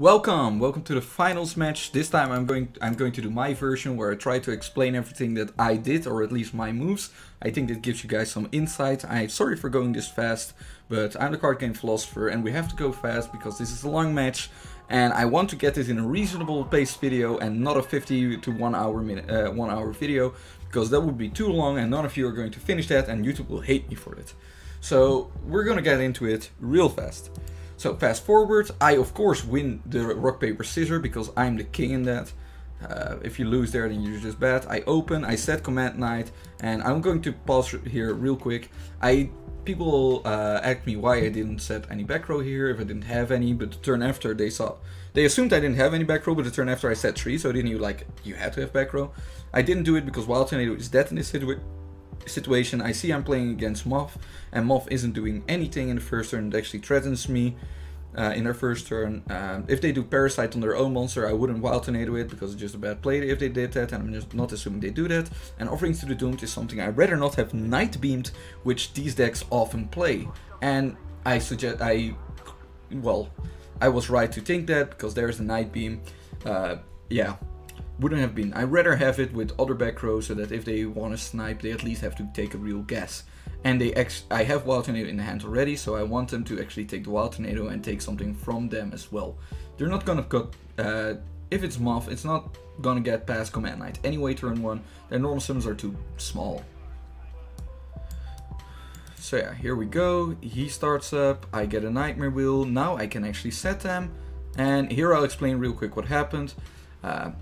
Welcome to the finals match. This time I'm going to do my version where I try to explain everything that I did, or at least my moves. I think that gives you guys some insight. I'm sorry for going this fast, but I'm the card game Philosopher and we have to go fast because this is a long match and I want to get this in a reasonable paced video and not a 50 to 1 hour video, because that would be too long and none of you are going to finish that and YouTube will hate me for it. So we're gonna get into it real fast. So fast forward, I of course win the rock, paper, scissors because I'm the king in that. If you lose there, then you're just bad. I open, I set command knight, and I'm going to pause here real quick. People asked me why I didn't set any back row here, if I didn't have any, but the turn after they assumed I didn't have any back row, but the turn after I set 3, so they knew like you had to have back row. I didn't do it because Wild Tornado is dead in this situation. I see I'm playing against Moth, and Moth isn't doing anything in the first turn. It actually threatens me in their first turn. If they do Parasite on their own monster, I wouldn't Wild Tornado it because it's just a bad play if they did that, and I'm just not assuming they do that. And Offerings to the Doomed is something I'd rather not have Night Beamed, which these decks often play. And I was right to think that because there's the Night Beam. Yeah. Wouldn't have been. I'd rather have it with other back rows so that if they want to snipe, they at least have to take a real guess. And I have Wild Tornado in the hand already, so I want them to actually take the Wild Tornado and take something from them as well. They're not gonna cut, if it's Moth, it's not gonna get past Command Knight. Anyway, turn 1, their normal summons are too small. So yeah, here we go. He starts up, I get a Nightmare Wheel, now I can actually set them. And here I'll explain real quick what happened.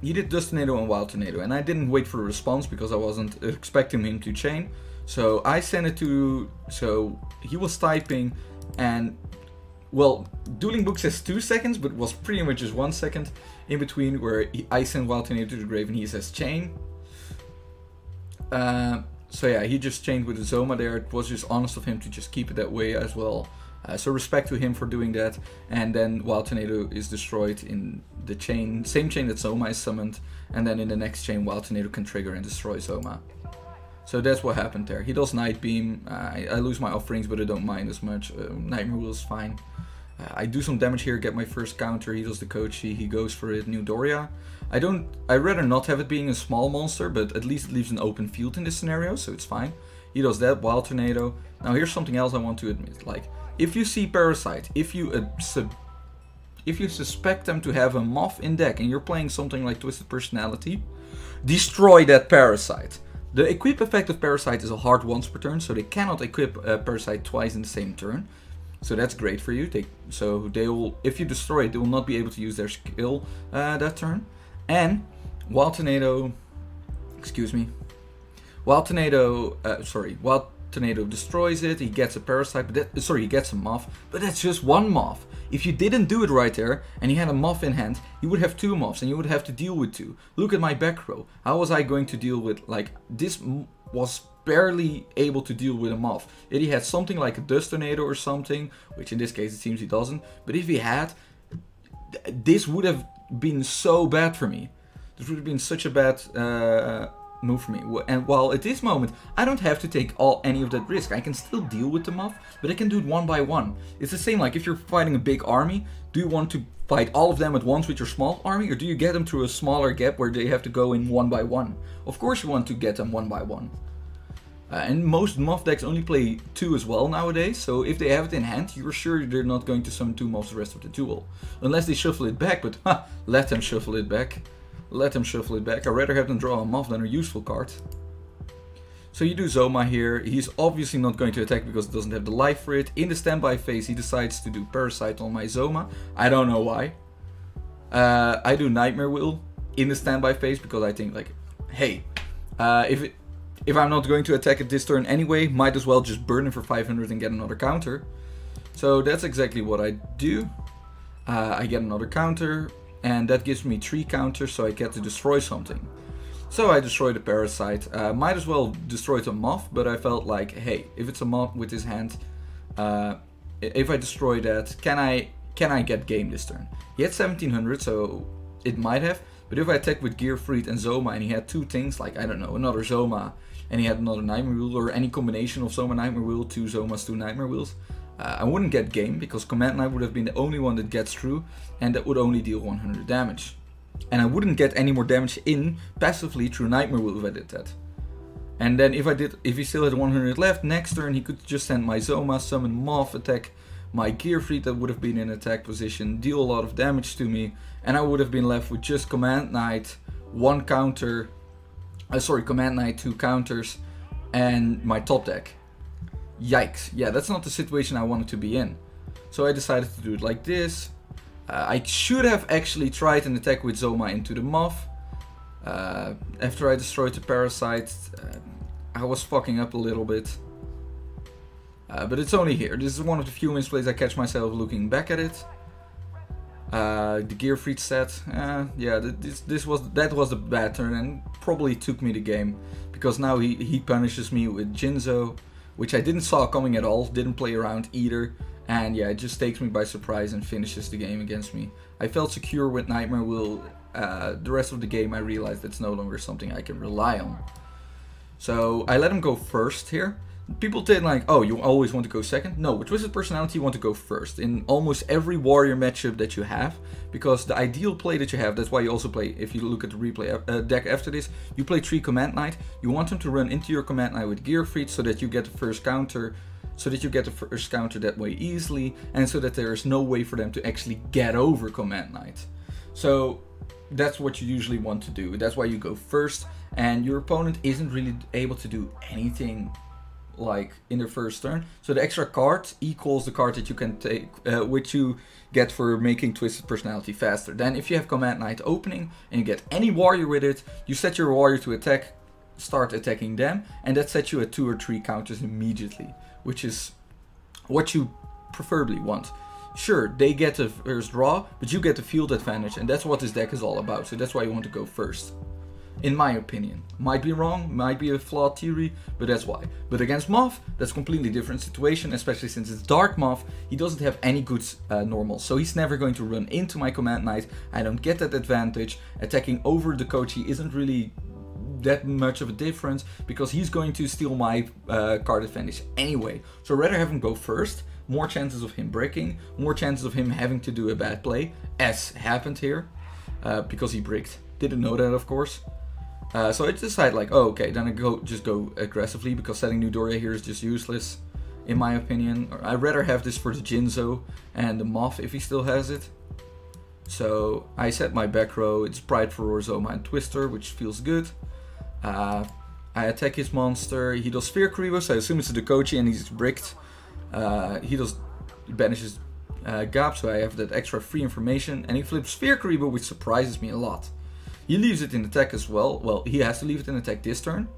He did Dust Tornado and Wild Tornado, and I didn't wait for a response because I wasn't expecting him to chain. So I sent it to, so he was typing, and well, Dueling Book says 2 seconds, but it was pretty much just 1 second in between where I sent Wild Tornado to the grave and he says chain. So yeah, he just chained with the Zoma there. It was just honest of him to just keep it that way as well. So respect to him for doing that. And then Wild Tornado is destroyed in the chain, same chain that Zoma is summoned. And then in the next chain, Wild Tornado can trigger and destroy Zoma. So that's what happened there. He does Night Beam. I lose my Offerings, but I don't mind as much. Nightmare Wheel is fine. I do some damage here, get my first counter. He does the Kochi, he goes for it, New Doria. I'd rather not have it being a small monster, but at least it leaves an open field in this scenario, so it's fine. He does that, Wild Tornado. Now here's something else I want to admit. Like, if you see Parasite, if you suspect them to have a Moth in deck and you're playing something like Twisted Personality, destroy that Parasite. The equip effect of Parasite is a hard once per turn, so they cannot equip Parasite twice in the same turn. So that's great for you. If you destroy it, they will not be able to use their skill that turn. And Wild Tornado destroys it. He gets a Parasite, but he gets a Moth, but that's just one Moth. If you didn't do it right there and he had a Moth in hand, you would have 2 Moths and you would have to deal with 2. Look at my back row. How was I going to deal with, like, this was barely able to deal with a Moth. If he had something like a Dust Tornado or something, which in this case it seems he doesn't, but if he had, this would have been so bad for me. This would have been such a bad move for me. And while at this moment I don't have to take any of that risk, I can still deal with the Moth, but I can do it one by one. It's the same like if you're fighting a big army, do you want to fight all of them at once with your small army, or do you get them through a smaller gap where they have to go in one by one? Of course you want to get them one by one. And most Moth decks only play 2 as well nowadays, so if they have it in hand, you're sure they're not going to summon 2 Moths the rest of the duel. Unless they shuffle it back, but let them shuffle it back. Let them shuffle it back. I'd rather have them draw a Moth than a useful card. So you do Zoma here. He's obviously not going to attack because it doesn't have the life for it. In the standby phase, he decides to do Parasite on my Zoma. I don't know why. I do Nightmare Wheel in the standby phase because I think, like, hey, if I'm not going to attack it this turn anyway, might as well just burn him for 500 and get another counter. So that's exactly what I do. I get another counter, and that gives me 3 counters, so I get to destroy something. So I destroy the Parasite. Might as well destroy the Moth, but I felt like, hey, if it's a Moth with his hand, if I destroy that, can I get game this turn? He had 1700, so it might have. But if I attack with Gearfried and Zoma and he had 2 things, like, I don't know, another Zoma and he had another Nightmare Wheel, or any combination of Zoma Nightmare Wheel, 2 Zomas, 2 Nightmare Wheels, I wouldn't get game because Command Knight would have been the only one that gets through, and that would only deal 100 damage. And I wouldn't get any more damage in passively through Nightmare Wheel if I did that. And then if he still had 100 left, next turn he could just send my Zoma, summon Moth, attack my Gearfried that would have been in attack position, deal a lot of damage to me, and I would have been left with just Command Knight, one counter, Command Knight, 2 counters, and my top deck. Yikes. Yeah, that's not the situation I wanted to be in. So I decided to do it like this. I should have actually tried an attack with Zoma into the Moth. After I destroyed the Parasite, I was fucking up a little bit. But it's only here. This is one of the few misplays I catch myself looking back at it. The Gearfried set, yeah, that was a bad turn and probably took me the game. Because now he punishes me with Jinzo, which I didn't saw coming at all, didn't play around either. And yeah, it just takes me by surprise and finishes the game against me. I felt secure with Nightmare Wheel. The rest of the game I realized it's no longer something I can rely on. So I let him go first here. People did like, oh, you always want to go second? No, with Twisted Personality you want to go first in almost every warrior matchup that you have, because the ideal play that you have, that's why you also play, if you look at the replay deck after this, you play 3 Command Knight. You want him to run into your Command Knight with Gearfried so that you get the first counter, that way easily, and so that there is no way for them to actually get over Command Knight. So that's what you usually want to do. That's why you go first, and your opponent isn't really able to do anything like in their first turn. So the extra card equals the card that you can take, which you get for making Twisted Personality faster. Then if you have Command Knight opening and you get any warrior with it, you set your warrior to attack, start attacking them, and that sets you at 2 or 3 counters immediately, which is what you preferably want. Sure, they get the first draw, but you get the field advantage, and that's what this deck is all about. So that's why you want to go first. In my opinion. Might be wrong, might be a flawed theory, but that's why. But against Moth, that's a completely different situation, especially since it's Dark Moth. He doesn't have any good normals, so he's never going to run into my Command Knight. I don't get that advantage. Attacking over the Kochi isn't really that much of a difference, because he's going to steal my card advantage anyway. So I'd rather have him go first, more chances of him breaking, more chances of him having to do a bad play, as happened here, because he bricked. Didn't know that, of course. So I decided like, oh, okay, then I just go aggressively, because setting new Doria here is just useless, in my opinion. I'd rather have this for the Jinzo and the Moth if he still has it. So I set my back row, it's Prideful Roar, Zoma and Twister, which feels good. I attack his monster, he does Sphere Kuribo, so I assume it's the Kochi and he's bricked. He banishes Gap, so I have that extra free information, and he flips Sphere Kuribo, which surprises me a lot. He leaves it in attack as well. Well, he has to leave it in attack this turn.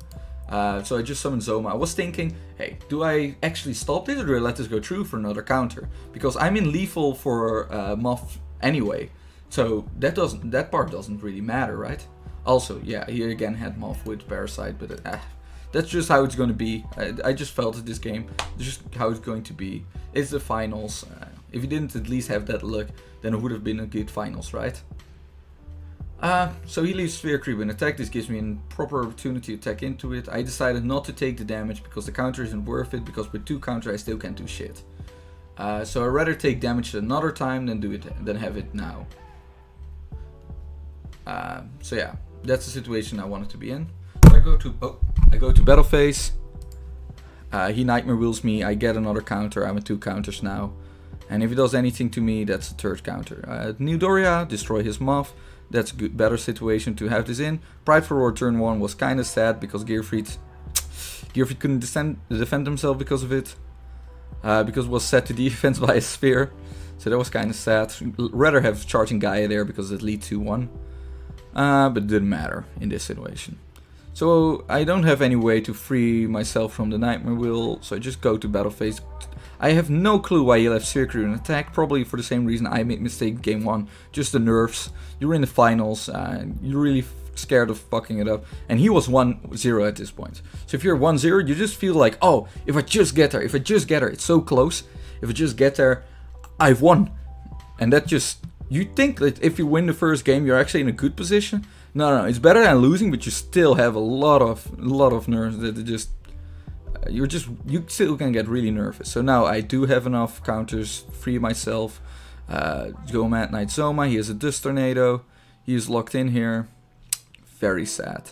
So I just summoned Zoma. I was thinking, hey, do I actually stop this or do I let this go through for another counter? Because I'm in lethal for Moth anyway. So that part doesn't really matter, right? Also, yeah, he again had Moth with Parasite, but that's just how it's going to be. I just felt it this game. It's just how it's going to be. It's the finals. If you didn't at least have that luck, then it would have been a good finals, right? So he leaves Sphere Creep in attack. This gives me a proper opportunity to attack into it. I decided not to take the damage because the counter isn't worth it, because with 2 counter I still can't do shit. So I'd rather take damage another time than have it now. So yeah, that's the situation I wanted to be in. I go to battle phase. He Nightmare Wheels me. I get another counter. I'm at 2 counters now. And if he does anything to me, that's a 3rd counter. New Doria, destroy his Moth. That's a better situation to have this in. Prideful Roar turn 1 was kind of sad because Gearfried couldn't defend himself because of it. Because it was set to defense by a sphere. So that was kind of sad. Rather have Charging Gaia there because it leads to 1. But it didn't matter in this situation. So I don't have any way to free myself from the Nightmare Wheel. So I just go to battle phase. I have no clue why he left Circuit in attack, probably for the same reason I made mistake game 1, just the nerfs. You're in the finals, you're really scared of fucking it up, and he was 1-0 at this point. So if you're 1-0, you just feel like, oh, if I just get there, it's so close, if I just get there, I've won. And that just, you think that if you win the first game, you're actually in a good position. No, it's better than losing, but you still have a lot of nerves that just you still can get really nervous. So now I do have enough counters, free myself. Go Mad Knight Zoma, he has a Dust Tornado, he is locked in here. Very sad.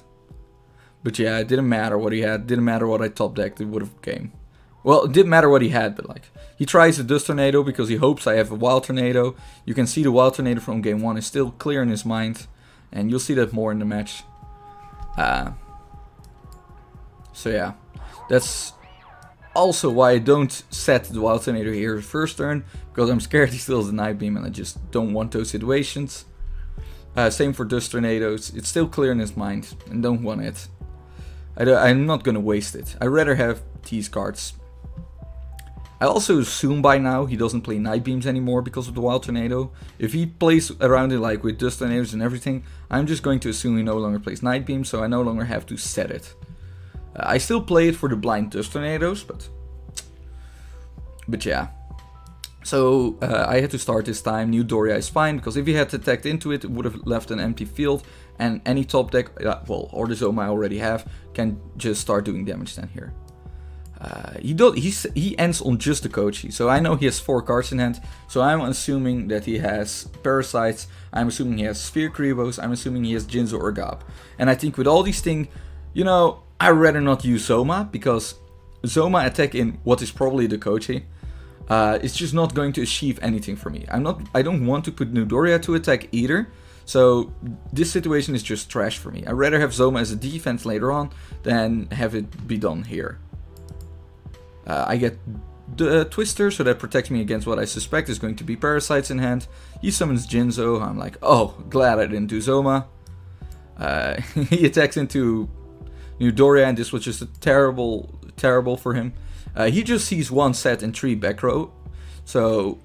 But yeah, it didn't matter what he had, didn't matter what I top decked, it would have came. Well, it didn't matter what he had, but like, he tries a Dust Tornado because he hopes I have a Wild Tornado. You can see the Wild Tornado from game 1 is still clear in his mind, and you'll see that more in the match. So yeah, that's also why I don't set the Wild Tornado here first turn, because I'm scared he steals the Night Beam and I just don't want those situations. Same for Dust Tornadoes, it's still clear in his mind and don't want it. I'm not gonna waste it. I'd rather have these cards. I also assume by now he doesn't play Night Beams anymore because of the Wild Tornado. If he plays around it like with Dust Tornadoes and everything, I'm just going to assume he no longer plays Night Beams, so I no longer have to set it. I still play it for the blind Dust Tornadoes, but yeah. So I had to start this time. New Doria is fine, because if he had attacked into it, it would have left an empty field, and any top deck, well, or the Zoma I already have, can just start doing damage then here. He ends on just the Kochi, so I know he has 4 cards in hand, so I'm assuming that he has Parasites, I'm assuming he has Sphere Kribos, I'm assuming he has Jinzo or Gab. And I think with all these things, you know, I'd rather not use Zoma, because Zoma attack in what is probably the Kochi, it's just not going to achieve anything for me. I don't want to put Nudoria to attack either, so this situation is just trash for me. I'd rather have Zoma as a defense later on than have it be done here. I get the Twister, so that protects me against what I suspect is going to be Parasites in hand. He summons Jinzo, I'm like, oh, glad I didn't do Zoma. He attacks into Nudoria, and this was just a terrible for him. He just sees 1 set in 3 back row, so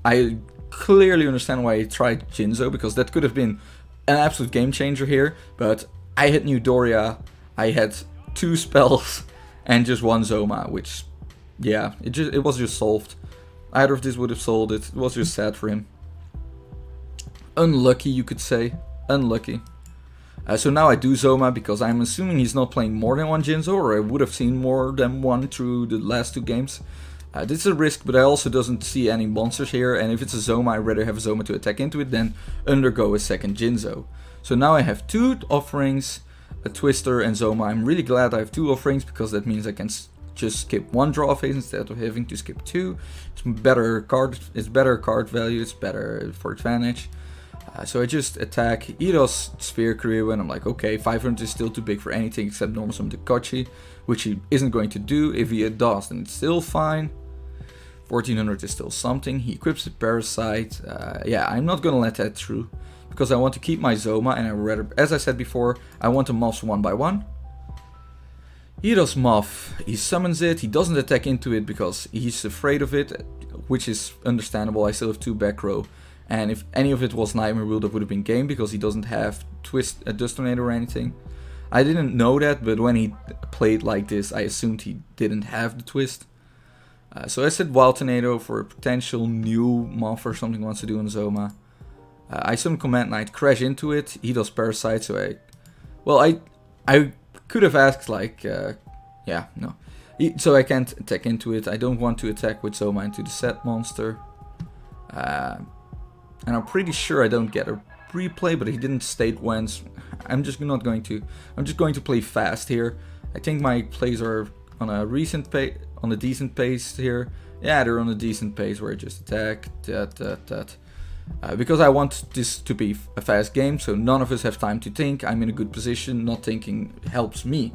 I clearly understand why he tried Jinzo, because that could have been an absolute game changer here, but I had Nudoria, I had 2 spells, and just 1 Zoma, which, yeah, it was just solved. Either of this would have solved it. It was just sad for him. Unlucky, you could say. Unlucky. So now I do Zoma, because I'm assuming he's not playing more than 1 Jinzo, or I would have seen more than 1 through the last 2 games. This is a risk, but I also doesn't see any monsters here, and if it's a Zoma, I'd rather have a Zoma to attack into it than undergo a second Jinzo. So now I have 2 offerings, a Twister and Zoma. I'm really glad I have 2 offerings, because that means I can just skip 1 draw phase instead of having to skip 2. It's better card value, it's better for advantage. So I just attack, he does Sphere Career, and I'm like, okay, 500 is still too big for anything except normal summon the Kochi, which he isn't going to do. If he does, then it's still fine. 1400 is still something. He equips the Parasite. Yeah, I'm not gonna let that through, because I want to keep my Zoma, and I rather, as I said before, I want to Moths 1 by 1. He does Moth, he summons it, he doesn't attack into it because he's afraid of it, which is understandable. I still have 2 back row, and if any of it was Nightmare Rule, that would have been game, because he doesn't have a Dust Tornado or anything. I didn't know that, but when he played like this, I assumed he didn't have the twist. So I said Wild Tornado for a potential new Moth or something wants to do on Zoma. I summon Command Knight, crash into it, he does Parasite, so I could have asked, like, yeah, no. So I can't attack into it. I don't want to attack with Zoma into the set monster. And I'm pretty sure I don't get a replay, but he didn't state when. I'm just not going to. I'm just going to play fast here. I think my plays are on a recent pace, on a decent pace here. Yeah, they're on a decent pace where I just attack because I want this to be a fast game, so none of us have time to think. I'm in a good position. Not thinking helps me.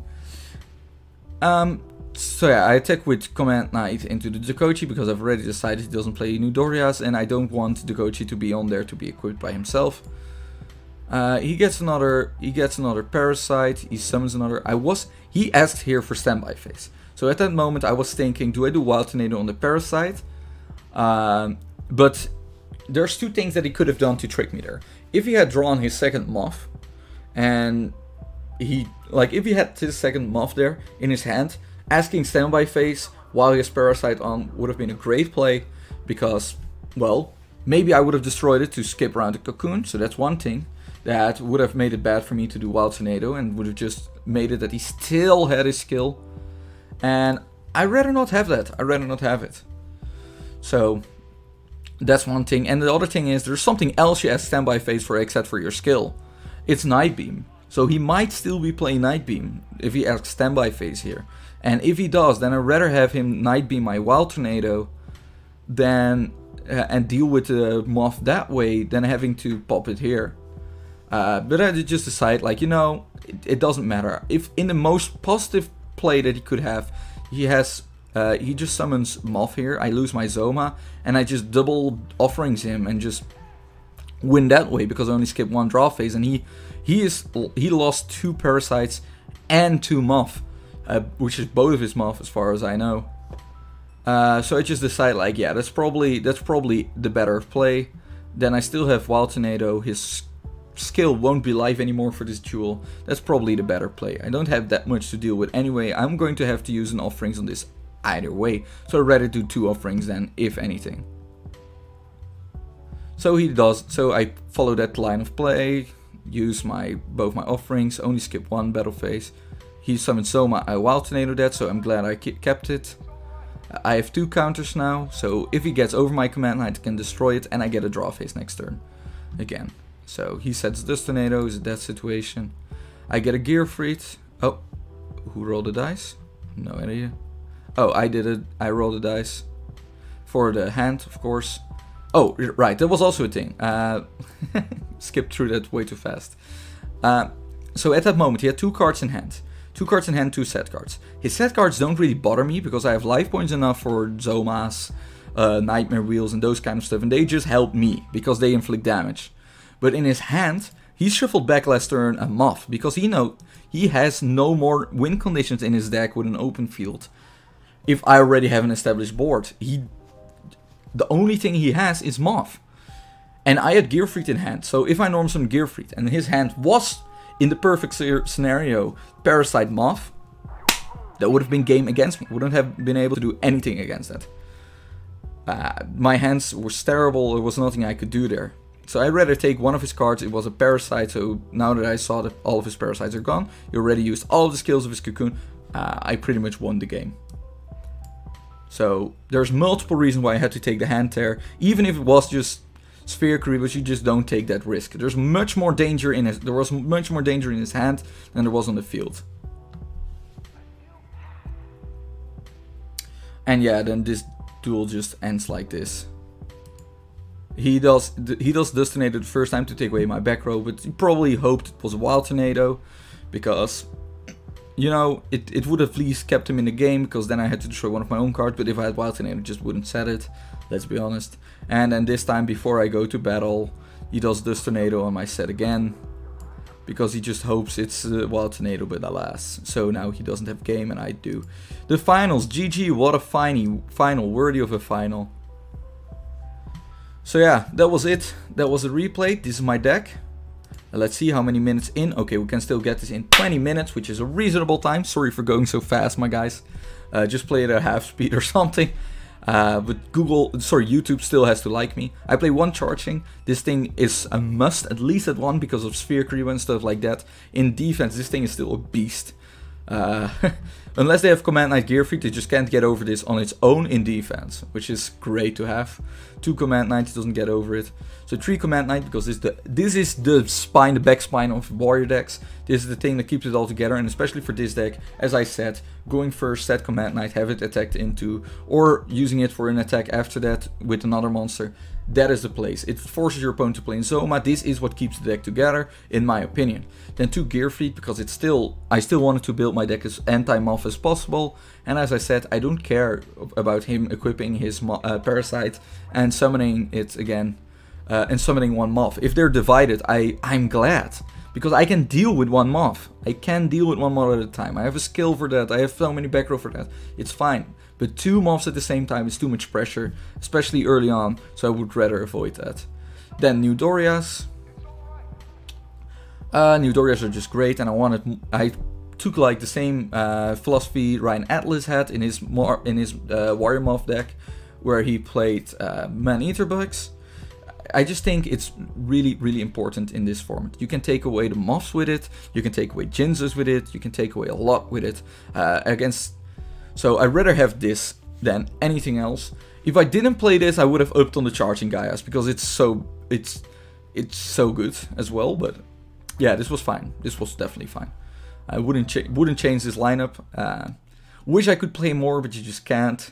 So yeah, I attack with Command Knight into the Dakochi, because I've already decided he doesn't play Nudorias, and I don't want Dakochi to be on there to be equipped by himself. He gets another Parasite, he summons another. He asked here for standby phase. So at that moment I was thinking, do I do Wild Tornado on the Parasite? But there's 2 things that he could have done to trick me there. If he had drawn his second Moth, and if he had his second Moth there in his hand, asking standby phase while he has Parasite on would have been a great play, because, well, maybe I would have destroyed it to skip around the Cocoon, so that's one thing. That would have made it bad for me to do Wild Tornado, and would have just made it that he still had his skill. And I rather not have that. I rather not have it. So that's one thing. And the other thing is there's something else you have standby phase for except for your skill. It's Night Beam. So he might still be playing Night Beam if he asks standby phase here. And if he does, then I'd rather have him Night Beam my Wild Tornado than and deal with the Moth that way than having to pop it here. But I just decide, like, you know, it doesn't matter. If in the most positive play that he could have, he has he just summons Moth here. I lose my Zoma and I just double offerings him and just win that way because I only skip one draw phase, and he lost 2 Parasites and 2 Moth, which is both of his Moth as far as I know. So I just decide, like, yeah, that's probably the better play. Then I still have Wild Tornado. His skill won't be live anymore for this duel. That's probably the better play. I don't have that much to deal with anyway. I'm going to have to use an offerings on this either way. So I'd rather do 2 offerings then, if anything. So he does. So I follow that line of play. Use both my offerings. Only skip 1 battle phase. He summoned Soma. I Wild Tornado that. So I'm glad I kept it. I have 2 counters now. So if he gets over my Command Knight, I can destroy it. And I get a draw phase next turn. Again. So he sets Dust Tornado. Is that situation? I get a Gear Freed. Oh. Who rolled the dice? No idea. Oh, I did it. I rolled the dice. For the hand, of course. Oh, right, that was also a thing. Skipped through that way too fast. So at that moment, he had 2 cards in hand. 2 cards in hand, 2 set cards. His set cards don't really bother me because I have life points enough for Zomas, Nightmare Wheels, and those kind of stuff. And they just help me because they inflict damage. But in his hand, he shuffled back last turn a Moth because he has no more win conditions in his deck with an open field. If I already have an established board, the only thing he has is Moth. And I had Gear Freed in hand, so if I norm some Gear Freed and his hand was, in the perfect scenario, Parasite Moth, that would have been game against me. Wouldn't have been able to do anything against that. My hands were terrible, there was nothing I could do there. So I'd rather take one of his cards. It was a Parasite, so now that I saw that all of his Parasites are gone, he already used all of the skills of his Cocoon, I pretty much won the game. So there's multiple reasons why I had to take the hand tear, even if it was just Sphere Creepers. You just don't take that risk. There was much more danger in his hand than there was on the field. And yeah, then this duel just ends like this. He does Dust Tornado the first time to take away my back row, but he probably hoped it was a Wild Tornado because, you know, it would have at least kept him in the game, because then I had to destroy one of my own cards. But if I had Wild Tornado, I just wouldn't set it, let's be honest. And then this time, before I go to battle, he does Dust Tornado on my set again, because he just hopes it's Wild Tornado, but alas. So now he doesn't have game and I do. The finals, GG, what a final, worthy of a final. So yeah, that was it. That was a replay. This is my deck. Let's see how many minutes in. Okay, we can still get this in 20 minutes, which is a reasonable time. Sorry for going so fast, my guys. Just play it at half speed or something. But YouTube still has to like me. I play 1 charging. This thing is a must, at least at 1, because of Sphere Creep and stuff like that. In defense, this thing is still a beast. Unless they have Command Knight Gear Freak, they just can't get over this on its own in defense, which is great to have. 2 Command Knights doesn't get over it. So 3 Command Knight, because this is the spine, the back spine of warrior decks. This is the thing that keeps it all together, and especially for this deck, as I said, going first, set Command Knight, have it attacked into, or using it for an attack after that with another monster. That is the place. It forces your opponent to play in Zoma. This is what keeps the deck together, in my opinion. Then 2 Gear Freak, because I still wanted to build my deck as anti-Moth as possible. And as I said, I don't care about him equipping his Parasite and summoning it again, and summoning 1 Moth. If they're divided, I'm glad, because I can deal with 1 Moth. I can deal with 1 Moth at a time. I have a skill for that. I have so many back row for that. It's fine. But 2 Moths at the same time is too much pressure, especially early on, so I would rather avoid that. Then New Dorias. New Dorias are just great, and I took like the same philosophy Ryan Atlas had in his Warrior Moth deck, where he played Man-Eater Bugs. I just think it's really, really important in this format. You can take away the Moths with it, you can take away Jinzas with it, you can take away a lot with it. Against So I'd rather have this than anything else. If I didn't play this, I would have upped on the charging Gaias, because it's so good as well. But yeah, this was fine. This was definitely fine. I wouldn't change this lineup. Wish I could play more, but you just can't.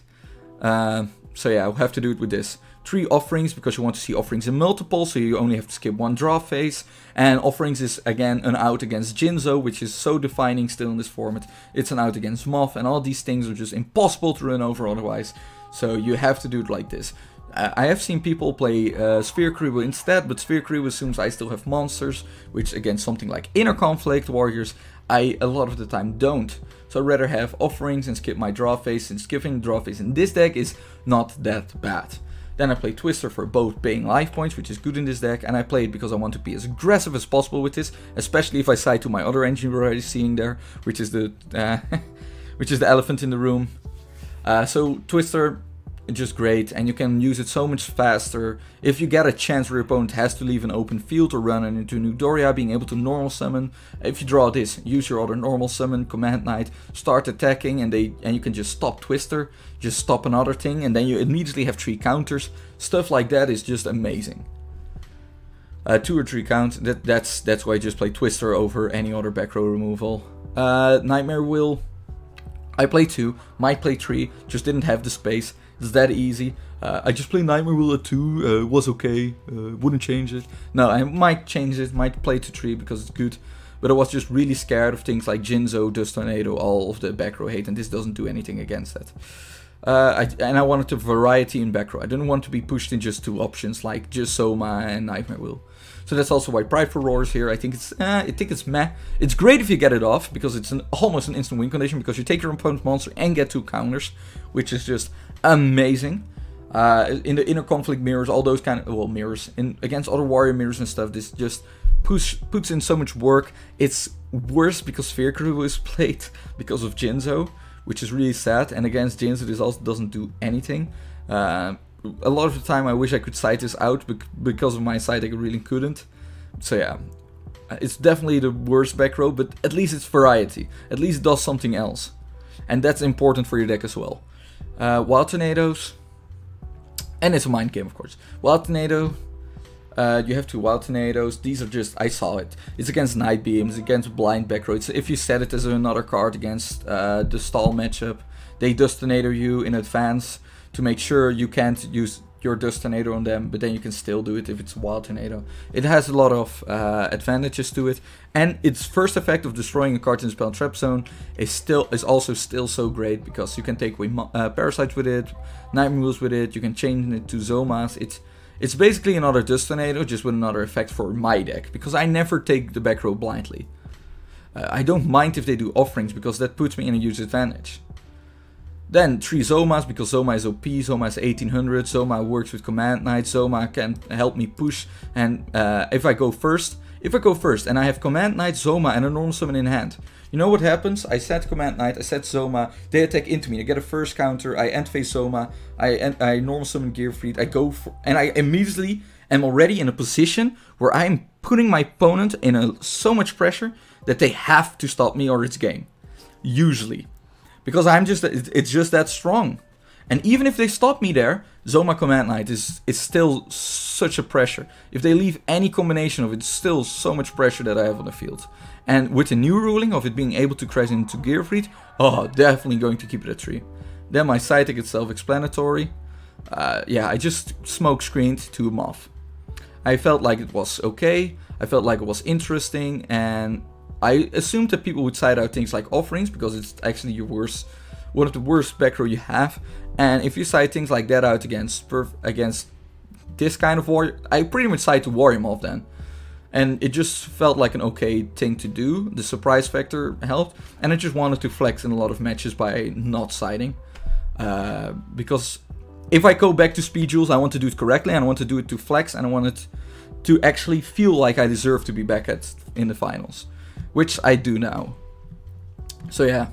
So yeah, I'll have to do it with this. 3 offerings, because you want to see offerings in multiple, so you only have to skip 1 draw phase. And offerings is again an out against Jinzo, which is so defining still in this format. It's an out against Moth, and all these things are just impossible to run over otherwise. So you have to do it like this. I have seen people play Sphere Crew instead, but Sphere Crew assumes I still have monsters, which against something like Inner Conflict Warriors, I a lot of the time don't. So I'd rather have offerings and skip my draw phase, since skipping draw phase in this deck is not that bad. Then I play Twister for both paying life points, which is good in this deck, and I play it because I want to be as aggressive as possible with this, especially if I side to my other engine we're already seeing there, which is the elephant in the room. So Twister, just great, and you can use it so much faster. If you get a chance where your opponent has to leave an open field or run into New Doria, being able to normal summon. If you draw this, use your other normal summon, Command Knight, start attacking, and you can just stop Twister, just stop another thing, and then you immediately have 3 counters. Stuff like that is just amazing. 2 or 3 count, that's why I just play Twister over any other back row removal. Nightmare Wheel, I play 2, might play 3, just didn't have the space. It's that easy. I just play Nightmare Wheel at 2, was okay, wouldn't change it. No, I might change it, might play to 3 because it's good. But I was just really scared of things like Jinzo, Dust Tornado, all of the back row hate, and this doesn't do anything against that. And I wanted a variety in back row. I didn't want to be pushed in just 2 options like just Soma and Nightmare Wheel. So that's also why Prideful Roar is here. I think it's meh. It's great if you get it off, because it's almost an instant win condition, because you take your opponent's monster and get 2 counters, which is just amazing. In the Inner Conflict mirrors, all those kind of, well, mirrors, against other warrior mirrors and stuff, this just puts in so much work. It's worse because Sphere Crew is played because of Jinzo, which is really sad, and against Jinzo this also doesn't do anything. A lot of the time I wish I could side this out, but because of my side I really couldn't. So yeah, it's definitely the worst back row, but at least it's variety. At least it does something else. And that's important for your deck as well. Wild Tornadoes. And it's a mind game, of course. Wild Tornado. You have 2 Wild Tornadoes. These are just, I saw it. It's against Night Beam, it's against Blind back row. It's if you set it as another card against the stall matchup, they Dust Tornado you in advance to make sure you can't use your Dust Tornado on them, but then you can still do it if it's Wild Tornado. It has a lot of advantages to it, and its first effect of destroying a card in the spell trap zone is also still so great, because you can take away Parasites with it, Nightmare Wheels with it, you can change it to Zomas. It's basically another Dust Tornado, just with another effect for my deck, because I never take the back row blindly. I don't mind if they do offerings, because that puts me in a huge advantage. Then 3 Zomas, because Zoma is OP, Zoma is 1800, Zoma works with Command Knight, Zoma can help me push, and if I go first and I have Command Knight, Zoma and a normal summon in hand, you know what happens? I set Command Knight, I set Zoma, they attack into me, I get a first counter, I end phase Zoma, I normal summon Gearfried, I go for, and I immediately am already in a position where I'm putting my opponent in so much pressure that they have to stop me or it's game. Usually. Because it's just that strong. And even if they stop me there, Zoma Command Knight is still such a pressure. If they leave any combination of it, it's still so much pressure that I have on the field. And with the new ruling of it being able to crash into Gearfried, oh, definitely going to keep it at 3. Then my side deck is self-explanatory. Yeah, I just smoke screened to Moth. I felt like it was okay, I felt like it was interesting, and I assumed that people would side out things like offerings, because it's actually one of the worst back row you have. And if you side things like that out against this kind of warrior, I pretty much side to Warrior Moth then. And it just felt like an okay thing to do. The surprise factor helped, and I just wanted to flex in a lot of matches by not siding. Because if I go back to Speed Duels, I want to do it correctly, and I want to do it to flex, and I want it to actually feel like I deserve to be back in the finals. Which I do now. So yeah,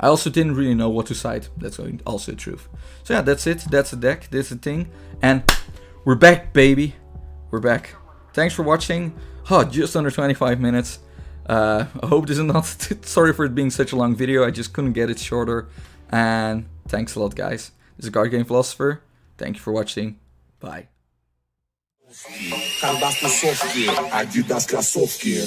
I also didn't really know what to side. That's also the truth. So yeah, that's it. That's the deck. That's the thing. And we're back, baby. We're back. Thanks for watching. Oh, just under 25 minutes. I hope this is not... Sorry for it being such a long video. I just couldn't get it shorter. And thanks a lot, guys. This is Card Game Philosopher. Thank you for watching. Bye. Колбасный софт, Adidas кроссовки.